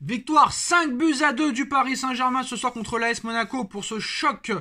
Victoire 5-2 du Paris Saint-Germain ce soir contre l'AS Monaco pour ce choc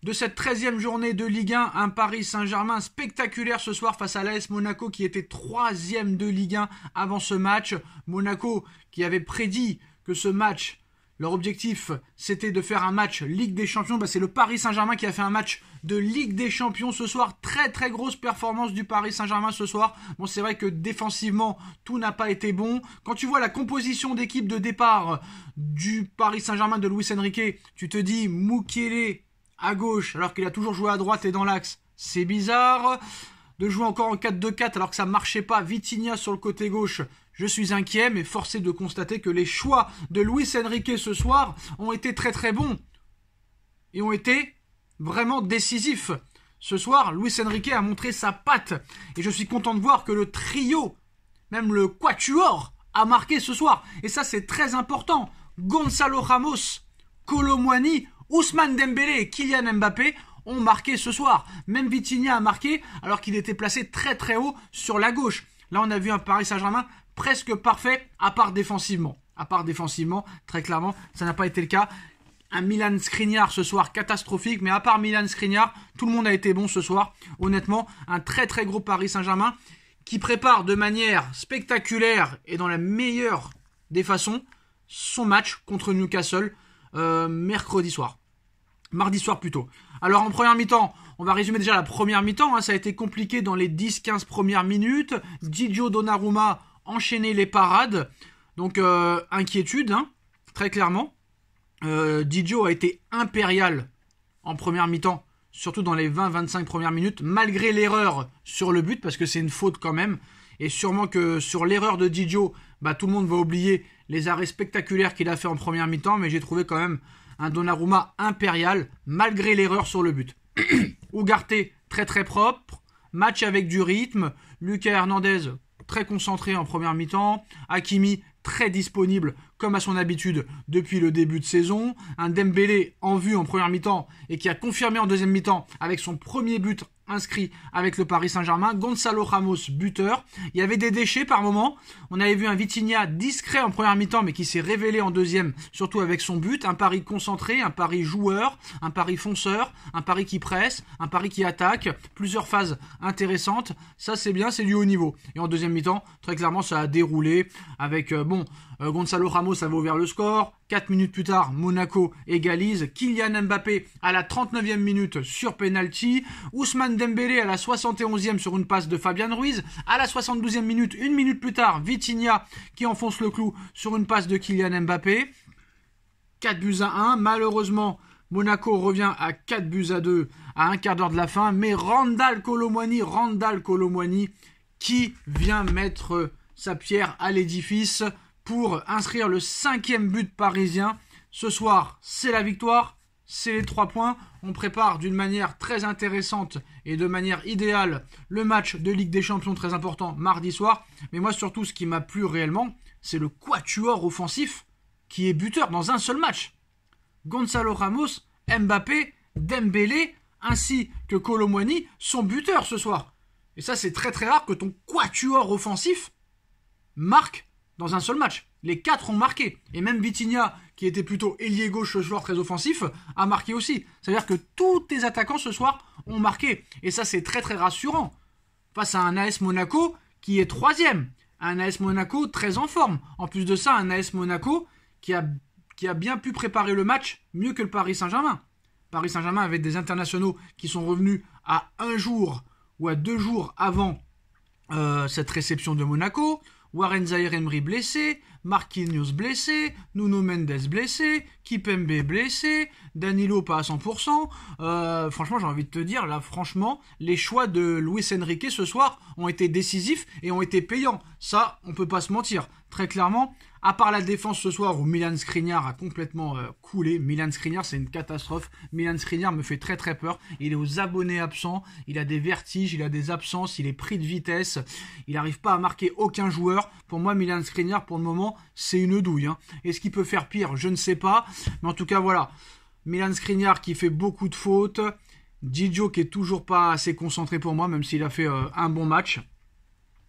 de cette 13e journée de Ligue 1. Un Paris Saint-Germain spectaculaire ce soir face à l'AS Monaco qui était 3e de Ligue 1 avant ce match. Monaco qui avait prédit que ce match, leur objectif c'était de faire un match Ligue des Champions. C'est le Paris Saint-Germain qui a fait un match de Ligue des Champions ce soir. Très grosse performance du Paris Saint-Germain ce soir. Bon, c'est vrai que défensivement tout n'a pas été bon. Quand tu vois la composition d'équipe de départ du Paris Saint-Germain de Luis Enrique, tu te dis Mukiele à gauche alors qu'il a toujours joué à droite et dans l'axe, c'est bizarre. De jouer encore en 4-2-4 alors que ça marchait pas, Vitinha sur le côté gauche, je suis inquiet, mais forcé de constater que les choix de Luis Enrique ce soir ont été très bons et ont été vraiment décisifs. Ce soir, Luis Enrique a montré sa patte et je suis content de voir que le trio, même le quatuor, a marqué ce soir. Et ça, c'est très important. Gonzalo Ramos, Kolo Muani, Ousmane Dembélé et Kylian Mbappé ont marqué ce soir. Même Vitinha a marqué alors qu'il était placé très haut sur la gauche. Là, on a vu un Paris Saint-Germain presque parfait, à part défensivement. Très clairement, ça n'a pas été le cas. Un Milan Skriniar ce soir catastrophique, mais à part Milan Skriniar, tout le monde a été bon ce soir. Honnêtement, un très gros Paris Saint-Germain qui prépare de manière spectaculaire et dans la meilleure des façons son match contre Newcastle mardi soir plutôt. Alors en première mi-temps, on va résumer déjà la première mi-temps, ça a été compliqué dans les 10-15 premières minutes. Gigio Donnarumma enchaînait les parades, donc inquiétude, très clairement. Gigio a été impérial en première mi-temps, surtout dans les 20-25 premières minutes, malgré l'erreur sur le but, parce que c'est une faute quand même, et sûrement que sur l'erreur de Gigio, tout le monde va oublier les arrêts spectaculaires qu'il a fait en première mi-temps, mais j'ai trouvé quand même un Donnarumma impérial, malgré l'erreur sur le but. Ugarte, très propre, match avec du rythme, Lucas Hernandez, très concentré en première mi-temps, Hakimi, très disponible, comme à son habitude, depuis le début de saison, un Dembélé en vue en première mi-temps, et qui a confirmé en deuxième mi-temps, avec son premier but inscrit avec le Paris Saint-Germain, Gonzalo Ramos, buteur. Il y avait des déchets par moment. On avait vu un Vitinha discret en première mi-temps, mais qui s'est révélé en deuxième, surtout avec son but. Un Paris concentré, un Paris joueur, un Paris fonceur, un Paris qui presse, un Paris qui attaque. Plusieurs phases intéressantes. Ça, c'est bien, c'est du haut niveau. Et en deuxième mi-temps, très clairement, ça a déroulé avec, Gonzalo Ramos avait ouvert le score. 4 minutes plus tard, Monaco égalise. Kylian Mbappé à la 39e minute sur penalty. Ousmane Dembélé à la 71e sur une passe de Fabian Ruiz. À la 72e minute, une minute plus tard, Vitinha qui enfonce le clou sur une passe de Kylian Mbappé. 4-1. Malheureusement, Monaco revient à 4-2 à un quart d'heure de la fin. Mais Randal Kolo Muani qui vient mettre sa pierre à l'édifice pour inscrire le 5e but parisien. Ce soir, c'est la victoire, c'est les 3 points. On prépare d'une manière très intéressante et de manière idéale le match de Ligue des Champions très important mardi soir. Mais moi surtout, ce qui m'a plu réellement, c'est le quatuor offensif qui est buteur dans un seul match. Gonzalo Ramos, Mbappé, Dembélé ainsi que Kolo Muani sont buteurs ce soir. Et ça, c'est très rare que ton quatuor offensif marque dans un seul match. Les 4 ont marqué. Et même Vitinha, qui était plutôt ailier gauche ce soir, très offensif, a marqué aussi. C'est-à-dire que tous tes attaquants ce soir ont marqué. Et ça, c'est très rassurant. Face à un AS Monaco qui est 3e. Un AS Monaco très en forme. En plus de ça, un AS Monaco qui a bien pu préparer le match mieux que le Paris Saint-Germain. Paris Saint-Germain avait des internationaux qui sont revenus à 1 jour ou à 2 jours avant cette réception de Monaco. Warren Zaïre-Emery blessé, Marquinhos blessé, Nuno Mendes blessé, Kipembe blessé, Danilo pas à 100%. Franchement, j'ai envie de te dire, là, franchement, les choix de Luis Enrique ce soir ont été décisifs et ont été payants. Ça, on peut pas se mentir. Très clairement, à part la défense ce soir où Milan Skriniar a complètement coulé. Milan Skriniar, c'est une catastrophe. Milan Skriniar me fait très peur. Il est aux abonnés absents, il a des vertiges, il a des absences, il est pris de vitesse. Il n'arrive pas à marquer aucun joueur. Pour moi, Milan Skriniar, pour le moment, c'est une douille. Est-ce qu'il peut faire pire? Je ne sais pas. Mais en tout cas, voilà. Milan Skriniar qui fait beaucoup de fautes. Gigio qui est toujours pas assez concentré pour moi, même s'il a fait un bon match.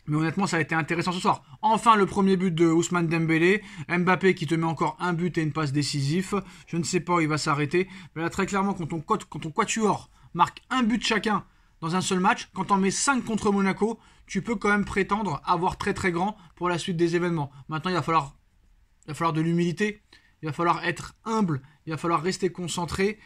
Mais honnêtement, ça a été intéressant ce soir. Enfin, le premier but de Ousmane Dembélé. Mbappé qui te met encore un but et une passe décisif. Je ne sais pas où il va s'arrêter. Mais là, très clairement, quand ton quatuor marque un but chacun dans un seul match, quand on met 5 contre Monaco, tu peux quand même prétendre avoir très très grand pour la suite des événements. Maintenant, il va falloir de l'humilité. Il va falloir être humble. Il va falloir rester concentré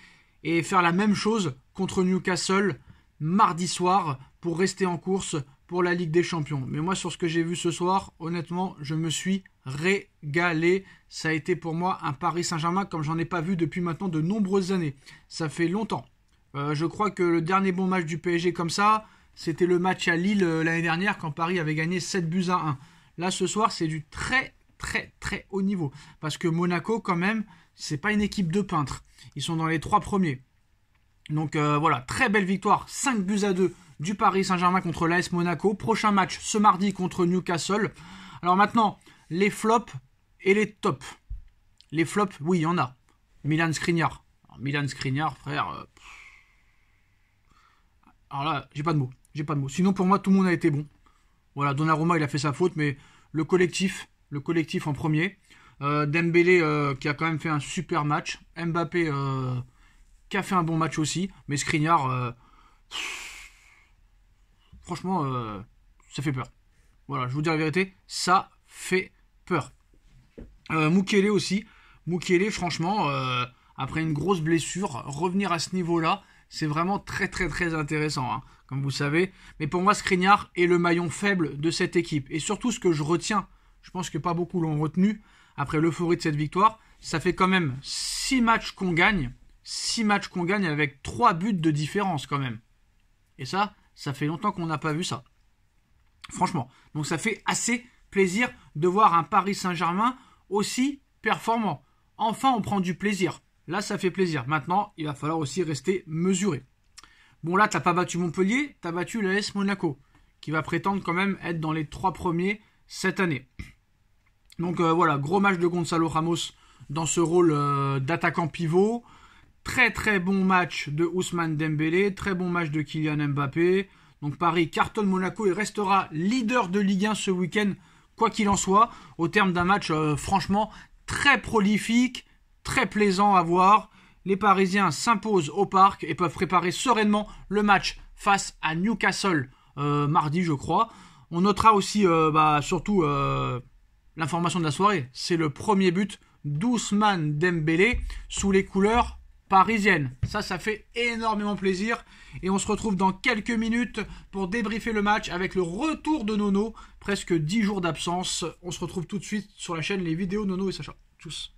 et faire la même chose contre Newcastle mardi soir pour rester en course pour la Ligue des Champions. Mais moi, sur ce que j'ai vu ce soir, honnêtement, je me suis régalé. Ça a été pour moi un Paris Saint-Germain comme j'en ai pas vu depuis maintenant de nombreuses années. Ça fait longtemps. Je crois que le dernier bon match du PSG comme ça, c'était le match à Lille l'année dernière quand Paris avait gagné 7-1. Là, ce soir, c'est du très très très haut niveau. Parce que Monaco, quand même, c'est pas une équipe de peintres. Ils sont dans les 3 premiers. Donc voilà, très belle victoire, 5-2 du Paris Saint-Germain contre l'AS Monaco. Prochain match ce mardi contre Newcastle. Alors maintenant, les flops et les tops. Les flops, oui, il y en a. Milan Skriniar. Alors, Milan Skriniar, frère. Alors là, j'ai pas de mots. Sinon, pour moi, tout le monde a été bon. Voilà, Donnarumma, il a fait sa faute, mais le collectif en premier. Dembélé, qui a quand même fait un super match. Mbappé, qui a fait un bon match aussi. Mais Skriniar, franchement, ça fait peur. Voilà, je vous dis la vérité, ça fait peur. Mukiele aussi. Mukiele, franchement, après une grosse blessure, revenir à ce niveau-là, c'est vraiment très très très intéressant, hein, comme vous savez. Mais pour moi, Skriniar est le maillon faible de cette équipe. Et surtout, ce que je retiens, je pense que pas beaucoup l'ont retenu, après l'euphorie de cette victoire, ça fait quand même 6 matchs qu'on gagne. 6 matchs qu'on gagne avec 3 buts de différence quand même. Et ça fait longtemps qu'on n'a pas vu ça. Franchement. Donc ça fait assez plaisir de voir un Paris Saint-Germain aussi performant. Enfin, on prend du plaisir. Là, ça fait plaisir. Maintenant, il va falloir aussi rester mesuré. Bon, là, t'as pas battu Montpellier, t'as battu l'AS Monaco, qui va prétendre quand même être dans les 3 premiers cette année. Donc voilà, gros match de Gonzalo Ramos dans ce rôle d'attaquant pivot. Très très bon match de Ousmane Dembélé, très bon match de Kylian Mbappé. Donc Paris cartonne Monaco et restera leader de Ligue 1 ce week-end, quoi qu'il en soit, au terme d'un match franchement très prolifique, très plaisant à voir. Les Parisiens s'imposent au parc et peuvent préparer sereinement le match face à Newcastle mardi, je crois. On notera aussi surtout l'information de la soirée, c'est le premier but d'Ousmane Dembélé sous les couleurs parisienne. Ça fait énormément plaisir. Et on se retrouve dans quelques minutes pour débriefer le match avec le retour de Nono. Presque 10 jours d'absence. On se retrouve tout de suite sur la chaîne Les Vidéos Nono et Sacha. Tchuss.